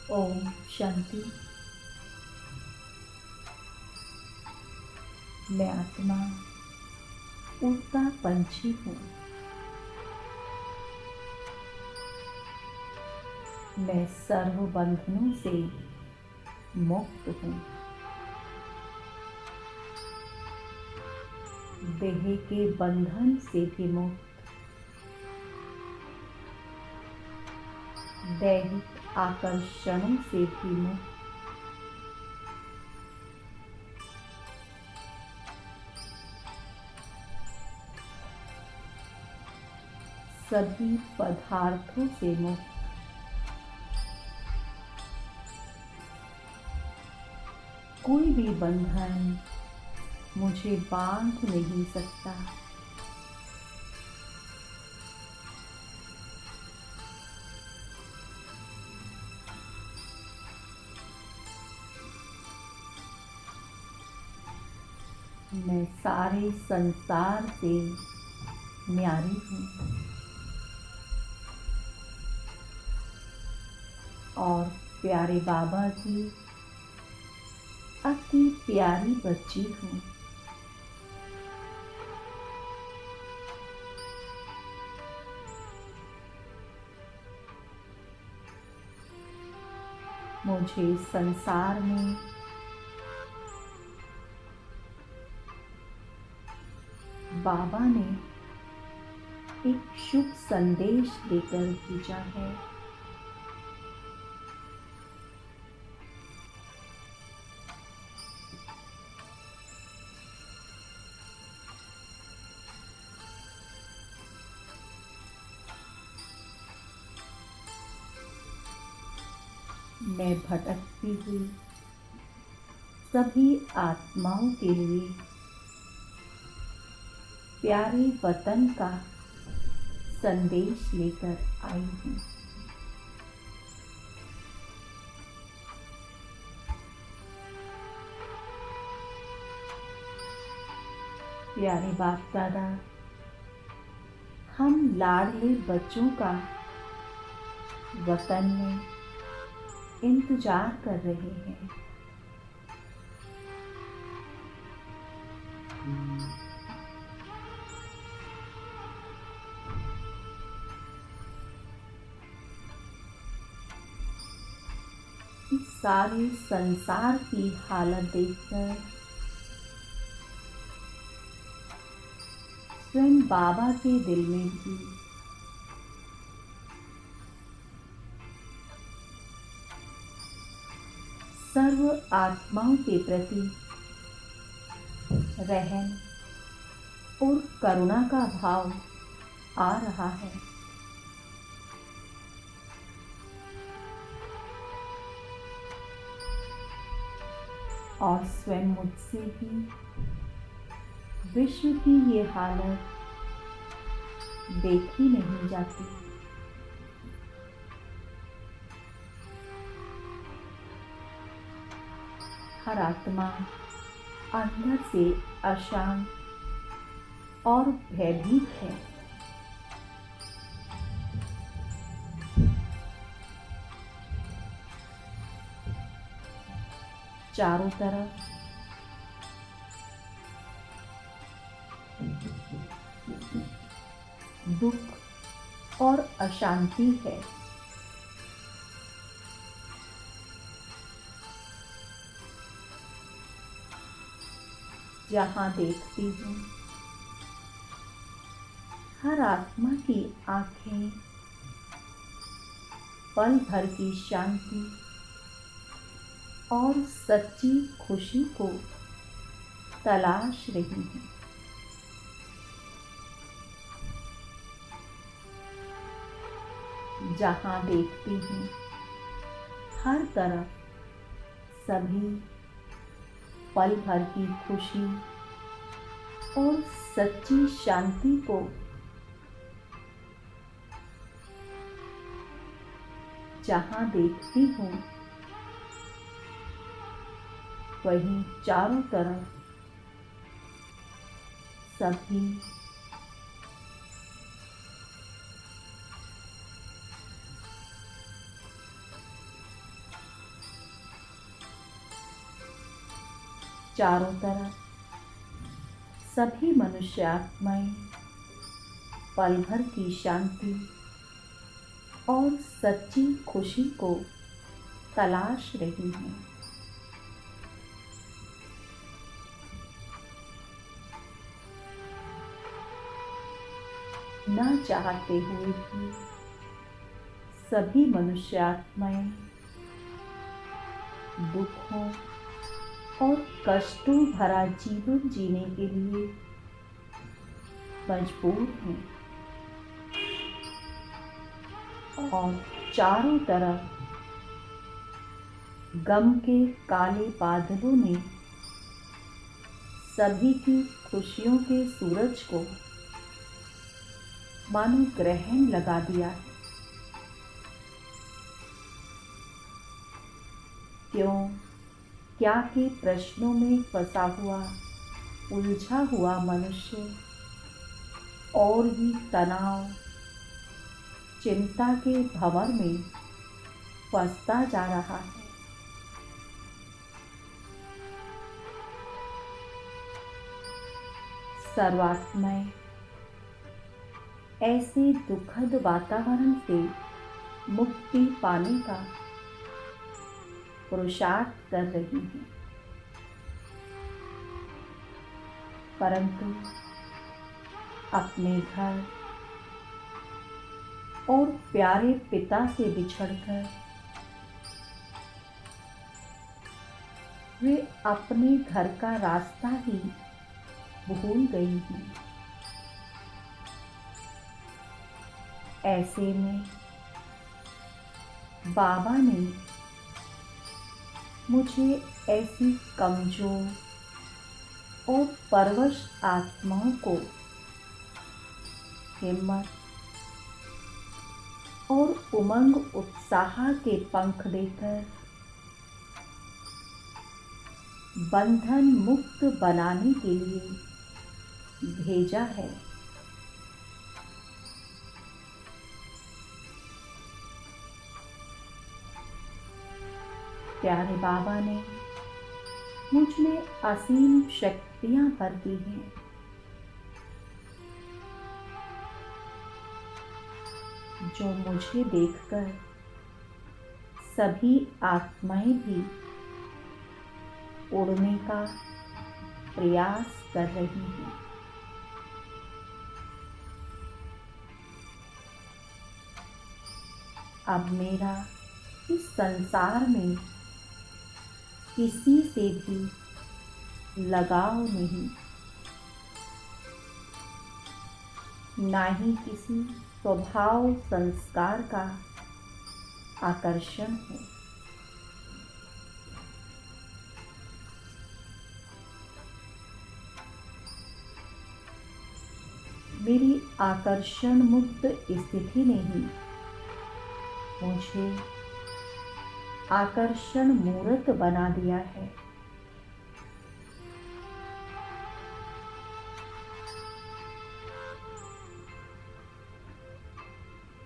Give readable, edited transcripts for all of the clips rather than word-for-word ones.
ओम शांति। मैं आत्मा उड़ता पंछी हूँ। मैं सर्व बंधनों से मुक्त हूँ। देह के बंधन से भी मुक्त, दैहिक आकर्षणों से भी मुक्त, सभी पदार्थों से मुक्त। कोई भी बंधन मुझे बांध नहीं सकता। मैं सारे संसार से न्यारी हूँ और प्यारे बाबा की अति प्यारी बच्ची हूँ। मुझे संसार में बाबा ने एक शुभ संदेश देकर भेजा है। मैं भटकती हुई सभी आत्माओं के लिए प्यारे वतन का संदेश लेकर आई हूँ। प्यारे बाप दादा, हम लाडले बच्चों का वतन में इंतजार कर रहे हैं। इस सारे संसार की हालत देखकर स्वयं बाबा के दिल में भी सर्व आत्माओं के प्रति रहम और करुणा का भाव आ रहा है। और स्वयं मुझसे भी विश्व की ये हालत देखी नहीं जाती। हर आत्मा अंदर से अशांत और भयभीत है। चारों तरफ दुख और अशांति है। जहाँ देखती हूँ हर आत्मा की आंखें पल भर की शांति और सच्ची खुशी को तलाश रही हैं। जहाँ देखती हूँ हर तरफ सभी पल भर की खुशी और सच्ची शांति को जहाँ देखती हूँ वहीं चारों तरफ सभी चारों तरफ सभी मनुष्य आत्माएं पल भर की शांति और सच्ची खुशी को तलाश रही हैं। ना चाहते हुए भी सभी मनुष्य आत्माएं दुखों और कष्टों भरा जीवन जीने के लिए मजबूर हैं और चारों तरफ गम के काले बादलों ने सभी की खुशियों के सूरज को मानो ग्रहण लगा दिया है। क्यों क्या के प्रश्नों में फंसा हुआ उलझा हुआ मनुष्य और भी तनाव चिंता के भंवर में फंसता जा रहा है। सर्वात्माएं ऐसे दुखद वातावरण से मुक्ति पाने का पुरुषार्थ कर रही हैं, परंतु अपने घर और प्यारे पिता से बिछड़कर वे अपने घर का रास्ता ही भूल गई हैं। ऐसे में बाबा ने मुझे ऐसी कमजोर और परवश आत्माओं को हिम्मत और उमंग उत्साह के पंख देकर बंधन मुक्त बनाने के लिए भेजा है। प्यारे बाबा ने मुझ में असीम शक्तियां भर दी हैं। जो मुझे देखकर सभी आत्माएं भी उड़ने का प्रयास कर रही हैं। अब मेरा इस संसार में किसी से भी लगाव नहीं, ना ही किसी स्वभाव संस्कार का आकर्षण है। मेरी आकर्षण मुक्त स्थिति ने ही मुझे आकर्षण मूर्त बना दिया है।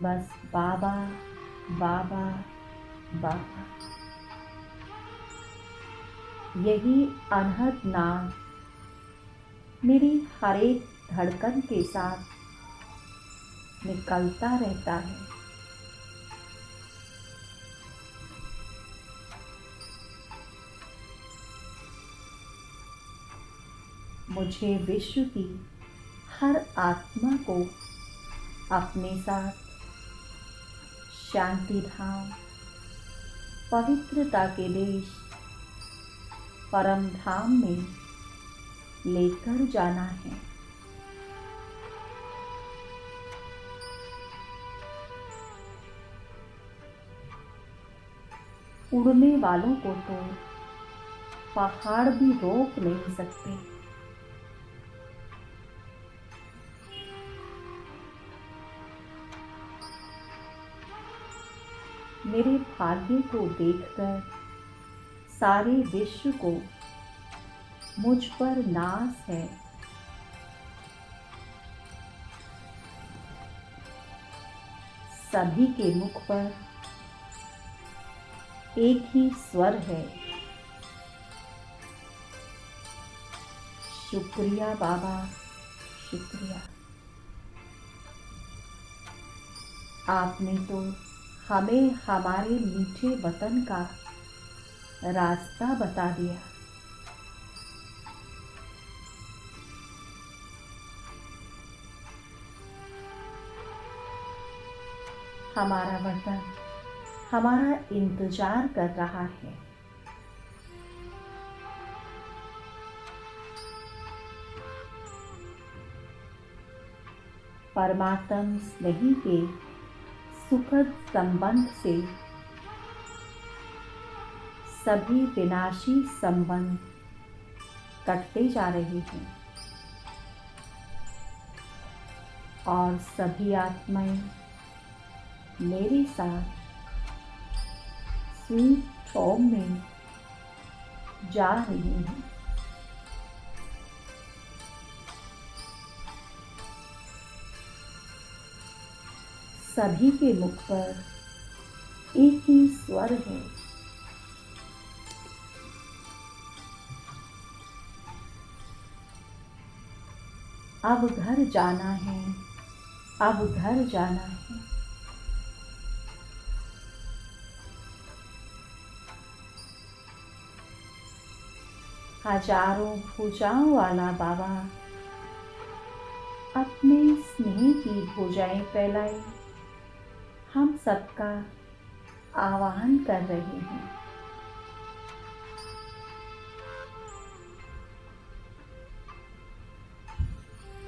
बस बाबा बाबा बाबा, यही अनहद नाम मेरी हर एक धड़कन के साथ निकलता रहता है। मुझे विश्व की हर आत्मा को अपने साथ शांति धाम, पवित्रता के देश परम धाम में लेकर जाना है। उड़ने वालों को तो पहाड़ भी रोक नहीं सकते। मेरे भाग्य को देखकर सारे विश्व को मुझ पर नाज है। सभी के मुख पर एक ही स्वर है, शुक्रिया बाबा, शुक्रिया। आपने तो हमें हमारे मीठे वतन का रास्ता बता दिया। हमारा वतन हमारा इंतजार कर रहा है। परमात्म स्नेही के सुखद संबंध से सभी विनाशी संबंध कटते जा रहे हैं और सभी आत्माएं मेरे साथ स्वीट होम में जा रही हैं। सभी के मुख पर एक ही स्वर है, अब घर जाना है, अब घर जाना है। हजारों भुजाओं वाला बाबा अपने स्नेह की भुजाएं फैलाए हम सबका आवाहन कर रहे हैं।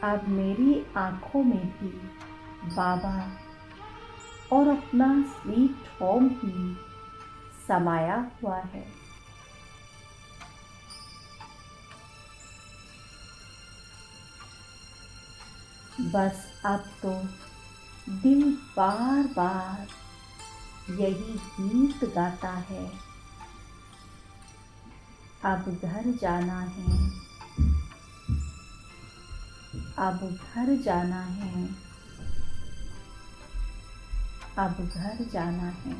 अब मेरी आंखों में भी बाबा और अपना स्वीट होम ही समाया हुआ है। बस अब तो दिल बार बार यही गीत गाता है, अब घर जाना है, अब घर जाना है, अब घर जाना है।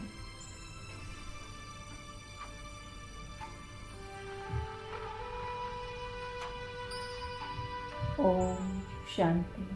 ओम शांति।